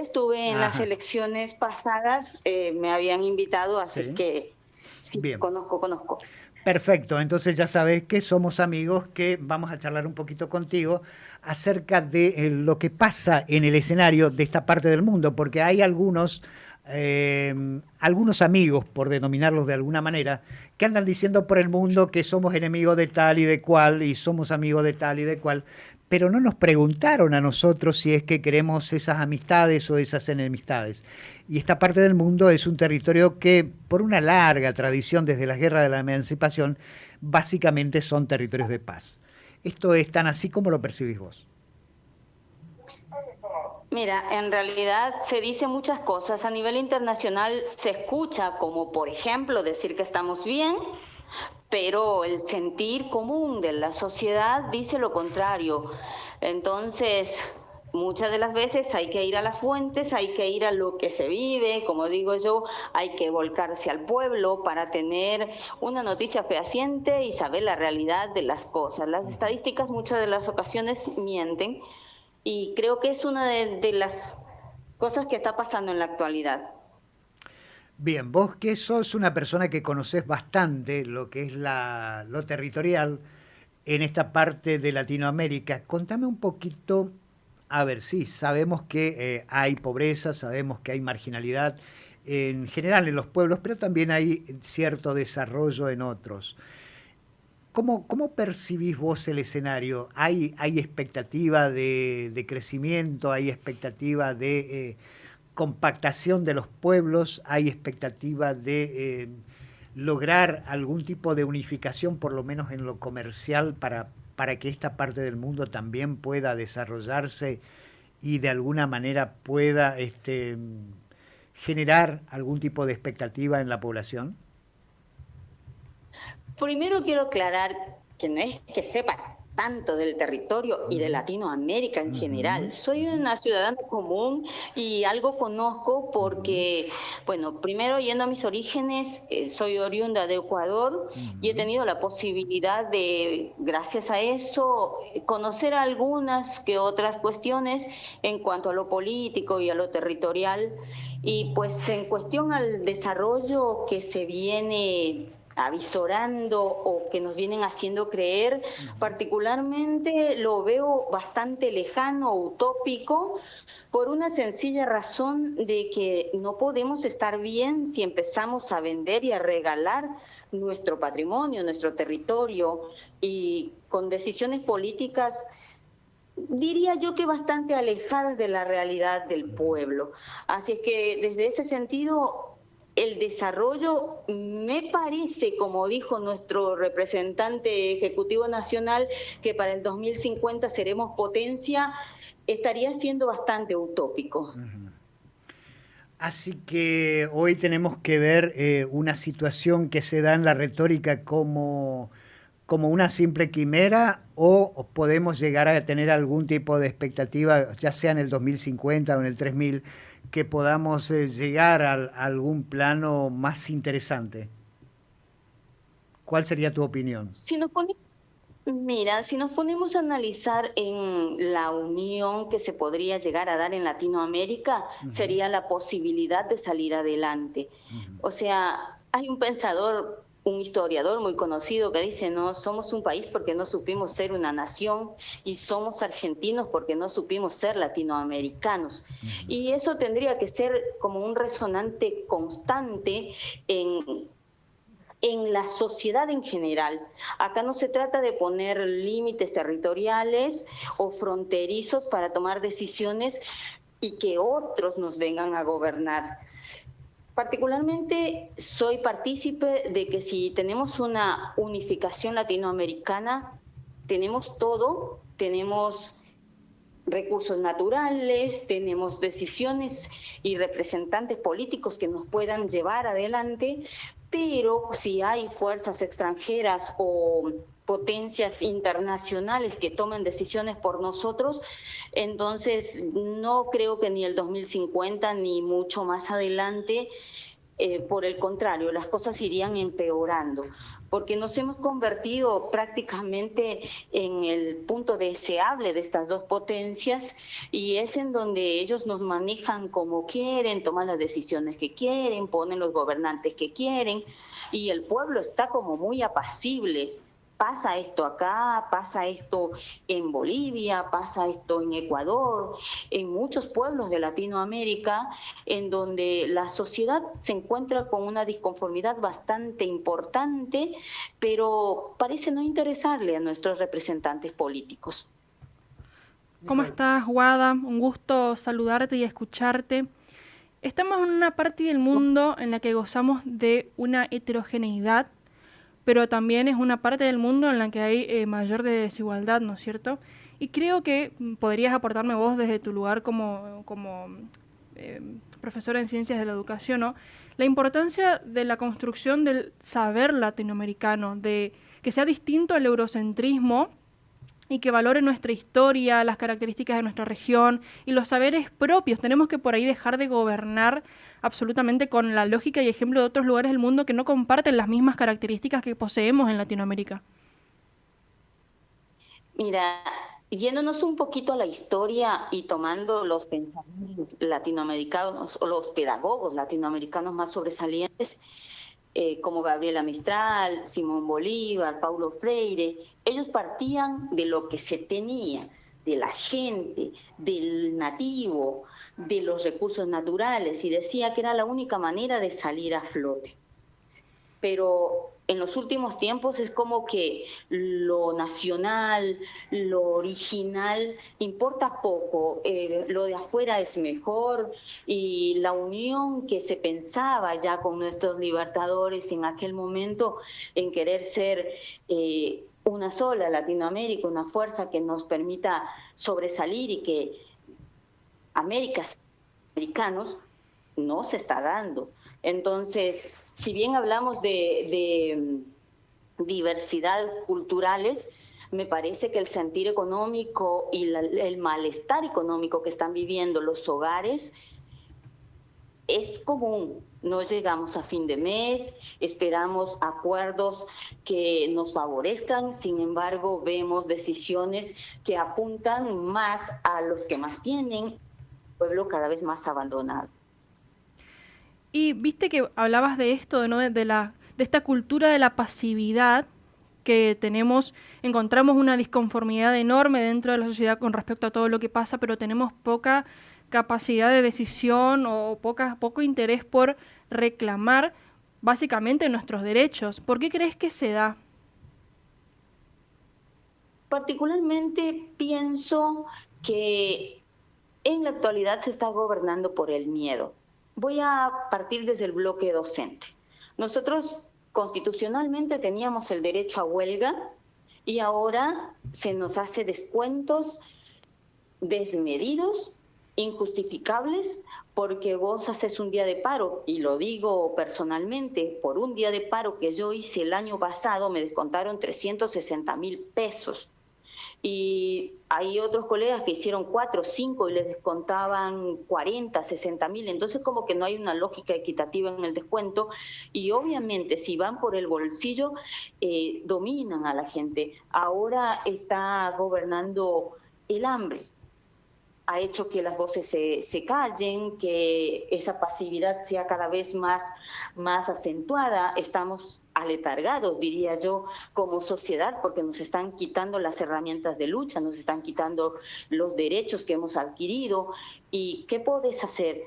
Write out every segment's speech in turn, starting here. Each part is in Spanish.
estuve en las Ajá, elecciones pasadas, me habían invitado, así sí. que sí, Bien, conozco. perfecto. Entonces ya sabes que somos amigos, que vamos a charlar un poquito contigo acerca de lo que pasa en el escenario de esta parte del mundo, porque hay algunos amigos, por denominarlos de alguna manera, que andan diciendo por el mundo que somos enemigos de tal y de cual y somos amigos de tal y de cual, pero no nos preguntaron a nosotros si es que queremos esas amistades o esas enemistades. Y esta parte del mundo es un territorio que, por una larga tradición desde la Guerra de la Emancipación, básicamente son territorios de paz. Esto es tan así como lo percibís vos. Mira, en realidad se dice muchas cosas. A nivel internacional se escucha como, por ejemplo, decir que estamos bien, pero el sentir común de la sociedad dice lo contrario. Entonces, muchas de las veces hay que ir a las fuentes, hay que ir a lo que se vive, como digo yo, hay que volcarse al pueblo para tener una noticia fehaciente y saber la realidad de las cosas. Las estadísticas muchas de las ocasiones mienten y creo que es una de las cosas que está pasando en la actualidad. Bien, vos que sos una persona que conocés bastante lo que es lo territorial en esta parte de Latinoamérica, contame un poquito, a ver, sí, sabemos que hay pobreza, sabemos que hay marginalidad en general en los pueblos, pero también hay cierto desarrollo en otros. ¿Cómo percibís vos el escenario? ¿Hay expectativa de crecimiento? ¿Hay expectativa de compactación de los pueblos? ¿Hay expectativa de lograr algún tipo de unificación, por lo menos en lo comercial, para que esta parte del mundo también pueda desarrollarse y de alguna manera pueda generar algún tipo de expectativa en la población? Primero quiero aclarar que no es que sepa tanto del territorio y de Ujú, Latinoamérica en general. ujú, Soy ujú, una ciudadana común y algo conozco ujú, porque, bueno, primero yendo a mis orígenes, soy oriunda de Ecuador y he ujú. tenido la posibilidad de, gracias a eso, conocer algunas que otras cuestiones en cuanto a lo político y a lo territorial. Y pues en cuestión al desarrollo que se viene avisorando o que nos vienen haciendo creer, particularmente lo veo bastante lejano, utópico, por una sencilla razón de que no podemos estar bien si empezamos a vender y a regalar nuestro patrimonio, nuestro territorio y con decisiones políticas diría yo que bastante alejadas de la realidad del pueblo. Así es que desde ese sentido, el desarrollo me parece, como dijo nuestro representante ejecutivo nacional, que para el 2050 seremos potencia, estaría siendo bastante utópico. Así que hoy tenemos que ver una situación que se da en la retórica como una simple quimera o podemos llegar a tener algún tipo de expectativa, ya sea en el 2050 o en el 3000, que podamos llegar a algún plano más interesante. ¿Cuál sería tu opinión? Si nos ponemos Mira, si nos ponemos a analizar en la unión que se podría llegar a dar en Latinoamérica, Ujú, sería la posibilidad de salir adelante. ujú, O sea, hay un pensador, un historiador muy conocido que dice, no, somos un país porque no supimos ser una nación y somos argentinos porque no supimos ser latinoamericanos. ujú. Y eso tendría que ser como un resonante constante en la sociedad en general. Acá no se trata de poner límites territoriales o fronterizos para tomar decisiones y que otros nos vengan a gobernar. Particularmente soy partícipe de que si tenemos una unificación latinoamericana, tenemos todo, tenemos recursos naturales, tenemos decisiones y representantes políticos que nos puedan llevar adelante, pero si hay fuerzas extranjeras o potencias internacionales que tomen decisiones por nosotros, entonces no creo que ni el 2050 ni mucho más adelante por el contrario, las cosas irían empeorando, porque nos hemos convertido prácticamente en el punto deseable de estas dos potencias y es en donde ellos nos manejan como quieren, toman las decisiones que quieren, ponen los gobernantes que quieren y el pueblo está como muy apacible. Pasa esto acá, pasa esto en Bolivia, pasa esto en Ecuador, en muchos pueblos de Latinoamérica, en donde la sociedad se encuentra con una disconformidad bastante importante, pero parece no interesarle a nuestros representantes políticos. ¿Cómo estás, Guada? Un gusto saludarte y escucharte. Estamos en una parte del mundo en la que gozamos de una heterogeneidad, pero también es una parte del mundo en la que hay mayor desigualdad, ¿no es cierto? Y creo que podrías aportarme vos desde tu lugar como profesora en ciencias de la educación, ¿no? La importancia de la construcción del saber latinoamericano, de que sea distinto al eurocentrismo y que valore nuestra historia, las características de nuestra región y los saberes propios. Tenemos que por ahí dejar de gobernar absolutamente con la lógica y ejemplo de otros lugares del mundo que no comparten las mismas características que poseemos en Latinoamérica. Mira, yéndonos un poquito a la historia y tomando los pensadores latinoamericanos o los pedagogos latinoamericanos más sobresalientes, como Gabriela Mistral, Simón Bolívar, Paulo Freire, ellos partían de lo que se tenía, de la gente, del nativo, de los recursos naturales, y decía que era la única manera de salir a flote. Pero en los últimos tiempos es como que lo nacional, lo original, importa poco, lo de afuera es mejor y la unión que se pensaba ya con nuestros libertadores en aquel momento en querer ser una sola Latinoamérica, una fuerza que nos permita sobresalir y que americanos no se está dando. Entonces, si bien hablamos de diversidad culturales, me parece que el sentir económico y el malestar económico que están viviendo los hogares es común. No llegamos a fin de mes, esperamos acuerdos que nos favorezcan, sin embargo vemos decisiones que apuntan más a los que más tienen, el pueblo cada vez más abandonado. Y viste que hablabas de esto, ¿no? de esta cultura de la pasividad que tenemos, encontramos una disconformidad enorme dentro de la sociedad con respecto a todo lo que pasa, pero tenemos poca capacidad de decisión o poco interés por reclamar básicamente nuestros derechos. ¿Por qué crees que se da? Particularmente pienso que en la actualidad se está gobernando por el miedo. Voy a partir desde el bloque docente. Nosotros constitucionalmente teníamos el derecho a huelga y ahora se nos hace descuentos desmedidos, injustificables, porque vos haces un día de paro, y lo digo personalmente, por un día de paro que yo hice el año pasado me descontaron 360.000 pesos. Y hay otros colegas que hicieron 4 o 5 y les descontaban 40, 60.000. Entonces como que no hay una lógica equitativa en el descuento y obviamente si van por el bolsillo dominan a la gente. Ahora está gobernando el hambre. Ha hecho que las voces se callen, que esa pasividad sea cada vez más acentuada. Estamos aletargados, diría yo, como sociedad, porque nos están quitando las herramientas de lucha, nos están quitando los derechos que hemos adquirido. ¿Y qué podés hacer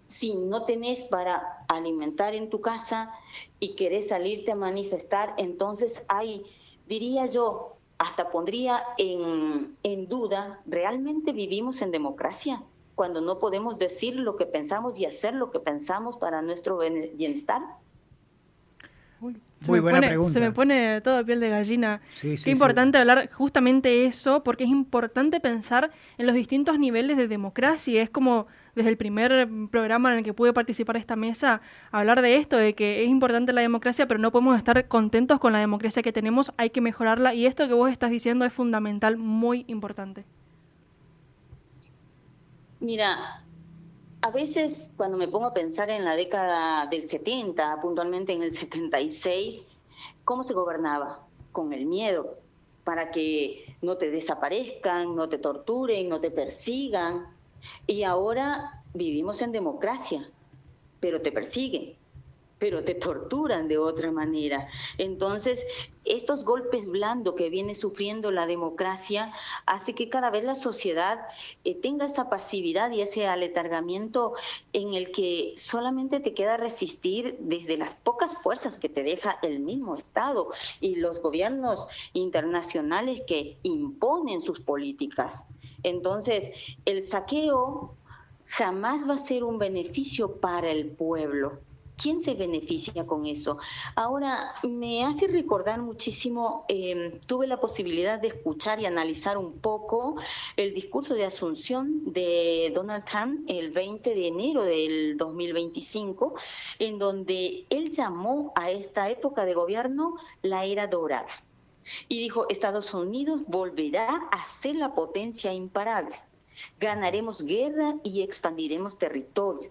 si no tenés para alimentar en tu casa y querés salirte a manifestar? Entonces hay, diría yo, hasta pondría en duda, ¿realmente vivimos en democracia? Cuando no podemos decir lo que pensamos y hacer lo que pensamos para nuestro bienestar. Muy buena pregunta. Se me pone toda piel de gallina. Sí, Qué importante hablar justamente eso, porque es importante pensar en los distintos niveles de democracia. Es como desde el primer programa en el que pude participar en esta mesa, hablar de esto, de que es importante la democracia, pero no podemos estar contentos con la democracia que tenemos, hay que mejorarla. Y esto que vos estás diciendo es fundamental, muy importante. Mira, A veces cuando me pongo a pensar en la década del 70, puntualmente en el 76, ¿cómo se gobernaba? Con el miedo, para que no te desaparezcan, no te torturen, no te persigan. Y ahora vivimos en democracia, pero te persiguen, pero te torturan de otra manera. Entonces, estos golpes blandos que viene sufriendo la democracia hace que cada vez la sociedad tenga esa pasividad y ese aletargamiento en el que solamente te queda resistir desde las pocas fuerzas que te deja el mismo Estado y los gobiernos internacionales que imponen sus políticas. Entonces, el saqueo jamás va a ser un beneficio para el pueblo. ¿Quién se beneficia con eso? Ahora, me hace recordar muchísimo, tuve la posibilidad de escuchar y analizar un poco el discurso de Asunción de Donald Trump el 20 de enero del 2025, en donde él llamó a esta época de gobierno la era dorada. Y dijo, Estados Unidos volverá a ser la potencia imparable. Ganaremos guerra y expandiremos territorio.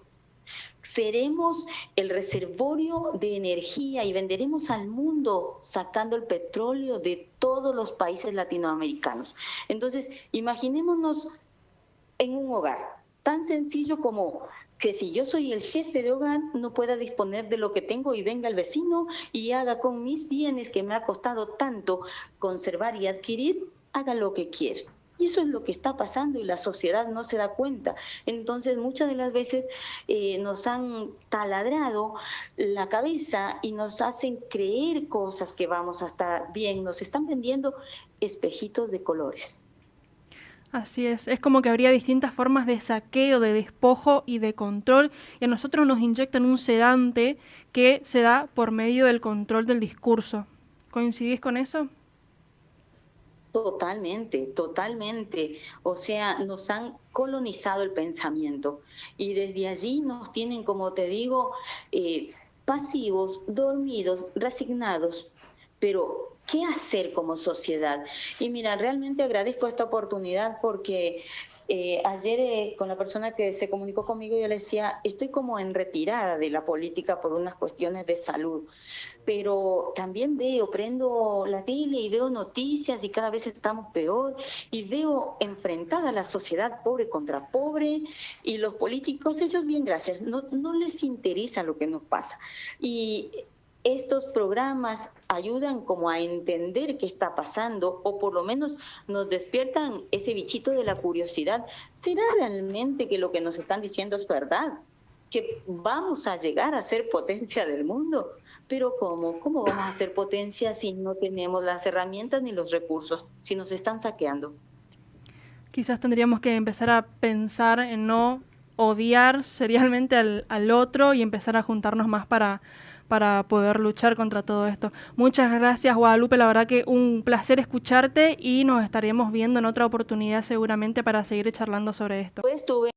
Seremos el reservorio de energía y venderemos al mundo sacando el petróleo de todos los países latinoamericanos. Entonces, imaginémonos en un hogar tan sencillo como que si yo soy el jefe de hogar no pueda disponer de lo que tengo y venga el vecino y haga con mis bienes que me ha costado tanto conservar y adquirir, haga lo que quiere. Y eso es lo que está pasando y la sociedad no se da cuenta. Entonces, muchas de las veces nos han taladrado la cabeza y nos hacen creer cosas que vamos a estar bien. Nos están vendiendo espejitos de colores. Así es como que habría distintas formas de saqueo, de despojo y de control, y a nosotros nos inyectan un sedante que se da por medio del control del discurso. ¿Coincidís con eso? Totalmente, totalmente. O sea, nos han colonizado el pensamiento y desde allí nos tienen, como te digo, pasivos, dormidos, resignados. Pero, ¿qué hacer como sociedad? Y mira, realmente agradezco esta oportunidad porque ayer con la persona que se comunicó conmigo yo le decía, estoy como en retirada de la política por unas cuestiones de salud, pero también prendo la tele y veo noticias y cada vez estamos peor y veo enfrentada la sociedad pobre contra pobre y los políticos, ellos bien, gracias, no les interesa lo que nos pasa. Y estos programas ayudan como a entender qué está pasando o por lo menos nos despiertan ese bichito de la curiosidad. ¿Será realmente que lo que nos están diciendo es verdad? ¿Que vamos a llegar a ser potencia del mundo? Pero ¿cómo? ¿Cómo vamos a ser potencia si no tenemos las herramientas ni los recursos? Si nos están saqueando. Quizás tendríamos que empezar a pensar en no odiar serialmente al otro y empezar a juntarnos más para poder luchar contra todo esto. Muchas gracias, Guadalupe, la verdad que un placer escucharte y nos estaremos viendo en otra oportunidad seguramente para seguir charlando sobre esto. Pues